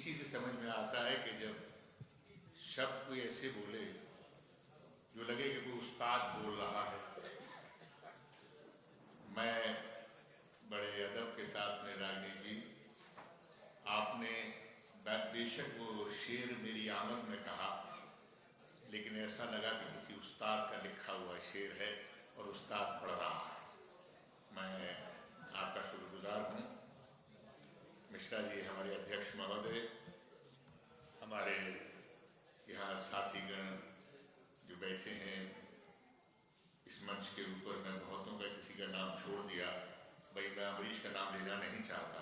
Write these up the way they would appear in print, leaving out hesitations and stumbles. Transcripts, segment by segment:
इसी से समझ में आता है कि जब शब्द कोई ऐसे बोले जो लगे कि कोई उस्ताद बोल रहा है। मैं बड़े अदब के साथ में रागिनी जी, आपने बेशक वो शेर मेरी आमद में कहा, लेकिन ऐसा लगा कि किसी उस्ताद का लिखा हुआ शेर है और उस्ताद पढ़ रहा है। मैं आपका शुक्रगुजार हूँ। मिश्रा जी हमारे अध्यक्ष महोदय, हमारे यहाँ साथीगण जो बैठे हैं इस मंच के ऊपर, मैं बहुतों का किसी का नाम छोड़ दिया, भाई मैं अमरीश का नाम लेना नहीं चाहता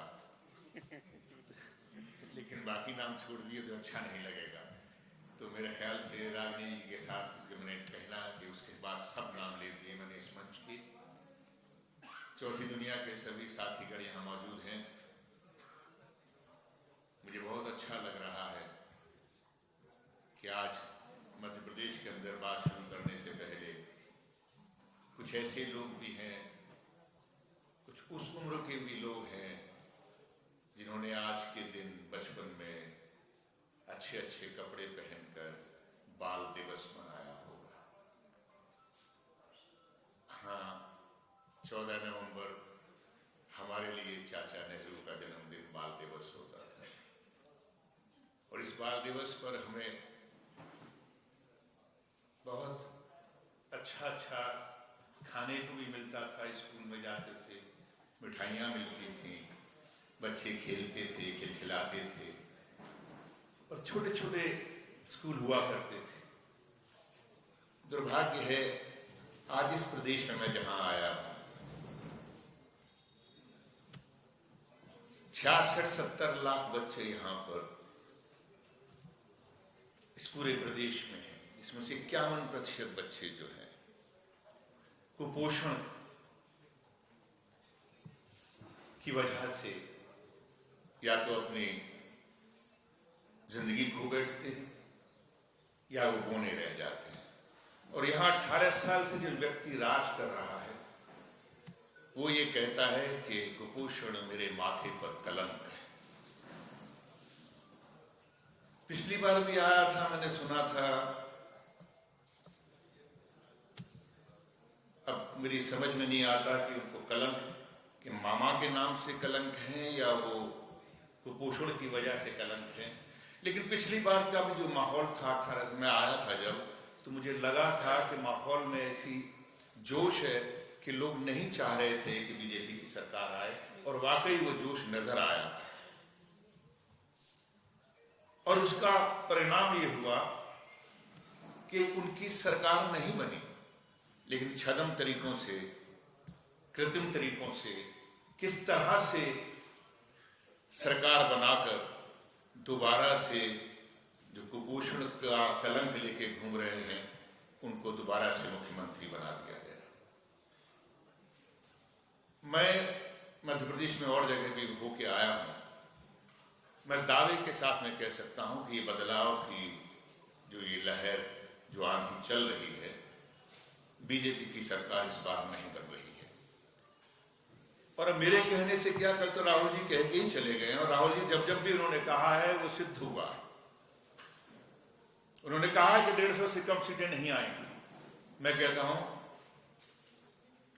लेकिन बाकी नाम छोड़ दिए तो अच्छा नहीं लगेगा। तो मेरे ख्याल से रागिनी जी के साथ जो मैंने कहना कि उसके बाद सब नाम ले दिए मैंने इस मंच के। चौथी दुनिया के सभी साथीगण यहाँ मौजूद हैं। मुझे बहुत अच्छा लग रहा है कि आज मध्य प्रदेश के अंदर बात शुरू करने से पहले कुछ ऐसे लोग भी हैं, कुछ उस उम्र के भी लोग हैं जिन्होंने आज के दिन बचपन में अच्छे अच्छे कपड़े पहनकर बाल दिवस मनाया होगा। हाँ, 14 नवंबर हमारे लिए चाचा नेहरू का जन्मदिन बाल दिवस होता था और इस बाल दिवस पर हमें बहुत अच्छा अच्छा खाने को भी मिलता था। स्कूल में जाते थे, मिठाइयाँ मिलती थीं, बच्चे खेलते थे, खिलखिलाते थे और छोटे छोटे स्कूल हुआ करते थे। दुर्भाग्य है आज इस प्रदेश में मैं जहां आया हूं 66-70 लाख बच्चे यहां पर इस पूरे प्रदेश में हैं, इसमें से 51% बच्चे जो हैं कुपोषण की वजह से या तो अपनी जिंदगी खो बैठते हैं या वो बोने रह जाते हैं। और यहाँ 18 साल से जो व्यक्ति राज कर रहा है वो ये कहता है कि कुपोषण मेरे माथे पर कलंक है। पिछली बार भी आया था, मैंने सुना था, अब मेरी समझ में नहीं आता कि उनको कलंक कि मामा के नाम से कलंक है या वो कुपोषण की वजह से कलंक है। लेकिन पिछली बार का भी जो माहौल था, 18 में आया था जब, तो मुझे लगा था कि माहौल में ऐसी जोश है कि लोग नहीं चाह रहे थे कि बीजेपी की सरकार आए और वाकई वो जोश नजर आया था। और उसका परिणाम ये हुआ कि उनकी सरकार नहीं बनी, लेकिन छद्म तरीकों से, कृत्रिम तरीकों से किस तरह से सरकार बनाकर दोबारा से जो कुपोषण का कलंक लेके घूम रहे हैं उनको दोबारा से मुख्यमंत्री बना दिया गया। मैं मध्य प्रदेश में और जगह भी होके आया हूं, मैं दावे के साथ में कह सकता हूं कि ये बदलाव की जो ये लहर, जो आंधी चल रही है, बीजेपी की सरकार इस बार नहीं बन रही है। और अब मेरे कहने से क्या, कल तो राहुल जी कह के ही चले गए हैं और राहुल जी जब जब भी उन्होंने कहा है वो सिद्ध हुआ है। उन्होंने कहा कि 150 से कम सीटें नहीं आएंगी। मैं कहता हूं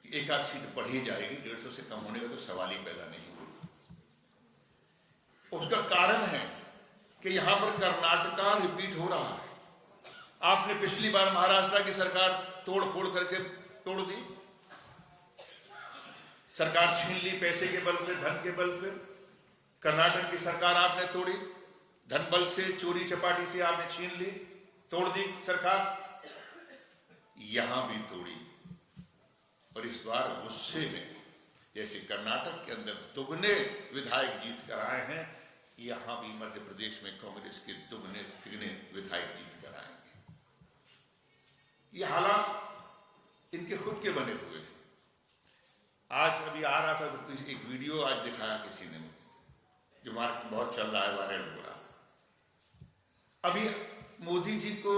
कि एक आध सीट बढ़ ही जाएगी, 150 से कम होने का तो सवाल ही पैदा नहीं होगा। उसका कारण है कि यहां पर कर्नाटका रिपीट हो रहा है। आपने पिछली बार महाराष्ट्र की सरकार तोड़ फोड़ करके तोड़ दी, सरकार छीन ली पैसे के बल पे, धन के बल पे। कर्नाटक की सरकार आपने तोड़ी, धन बल से, चोरी चपाटी से आपने छीन ली, तोड़ दी सरकार, यहां भी तोड़ी। और इस बार गुस्से में, जैसे कर्नाटक के अंदर दुगने विधायक जीत कर आए हैं, यहां भी मध्य प्रदेश में कांग्रेस के दुगने तिगने विधायक जीत कर आएंगे। ये हालात इनके खुद के बने हुए हैं। आज अभी आ रहा था तो एक वीडियो आज दिखाया किसी ने मुझे, जो मार्केट बहुत चल रहा है, वायरल हो रहा है। अभी मोदी जी को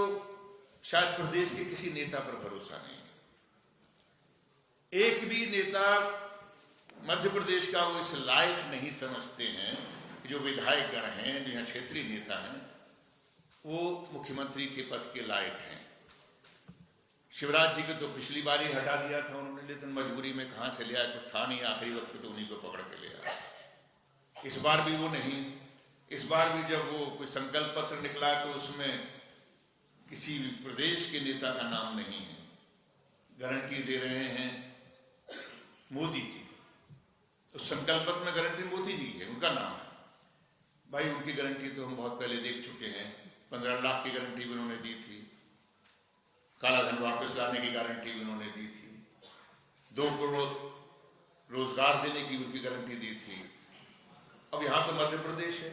शायद प्रदेश के किसी नेता पर भरोसा नहीं है। एक भी नेता मध्य प्रदेश का वो इस लायक नहीं समझते हैं कि जो विधायक गण हैं, जो यहाँ क्षेत्रीय नेता हैं, वो मुख्यमंत्री के पद के लायक हैं। शिवराज जी को तो पिछली बार ही हटा दिया था उन्होंने, लेकिन मजबूरी में कहाँ से लिया, कुछ था नहीं, आखिरी वक्त पे तो उन्हीं को पकड़ के ले आया। इस बार भी वो नहीं। इस बार भी जब वो कोई संकल्प पत्र निकला तो उसमें किसी भी प्रदेश के नेता का नाम नहीं है। गारंटी दे रहे हैं मोदी जी। उस संकल्प पत्र में गारंटी मोदी जी है, उनका नाम है। भाई उनकी गारंटी तो हम बहुत पहले देख चुके हैं। 15 लाख की गारंटी भी उन्होंने दी थी, काला धन वापस लाने की गारंटी भी उन्होंने दी थी, 2 करोड़ रोजगार देने की उनकी गारंटी दी थी। अब यहाँ तो मध्य प्रदेश है,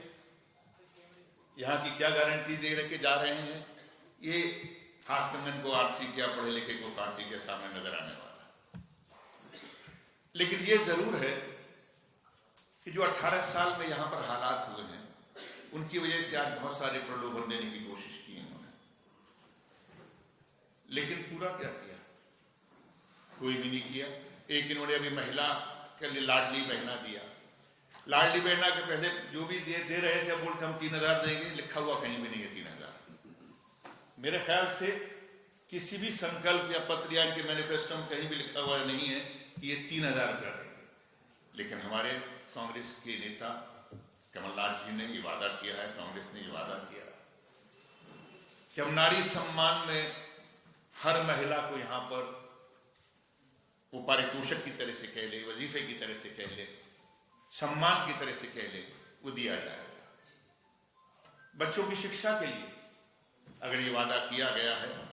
यहाँ की क्या गारंटी दे के जा रहे हैं? ये हाथ कंगन को आरसी किया, पढ़े लिखे को फारसी के सामने नजर आने वाला। लेकिन ये जरूर है कि जो 18 साल में यहाँ पर हालात हुए हैं, उनकी वजह से आज बहुत सारे प्रलोभन देने की कोशिश की इन्होंने, लेकिन पूरा क्या किया? कोई भी नहीं किया। एक इन्होंने अभी महिला के लिए लाडली बहना दिया। लाडली बहना के पहले जो भी दे रहे थे, बोलते हम 3000 देंगे, लिखा हुआ कहीं भी नहीं है 3000। मेरे ख्याल से किसी भी संकल्प या पत्र या इनके मैनिफेस्टो में कहीं भी लिखा हुआ नहीं है कि ये 3000 रुपया देंगे। लेकिन हमारे कांग्रेस के नेता कमलनाथ जी ने ये वादा किया है, कांग्रेस ने ये वादा किया कि हम नारी सम्मान में हर महिला को यहाँ पर वो पारितोषिक की तरह से कह ले, वजीफे की तरह से कह ले, सम्मान की तरह से कह ले, वो दिया जाएगा। बच्चों की शिक्षा के लिए अगर ये वादा किया गया है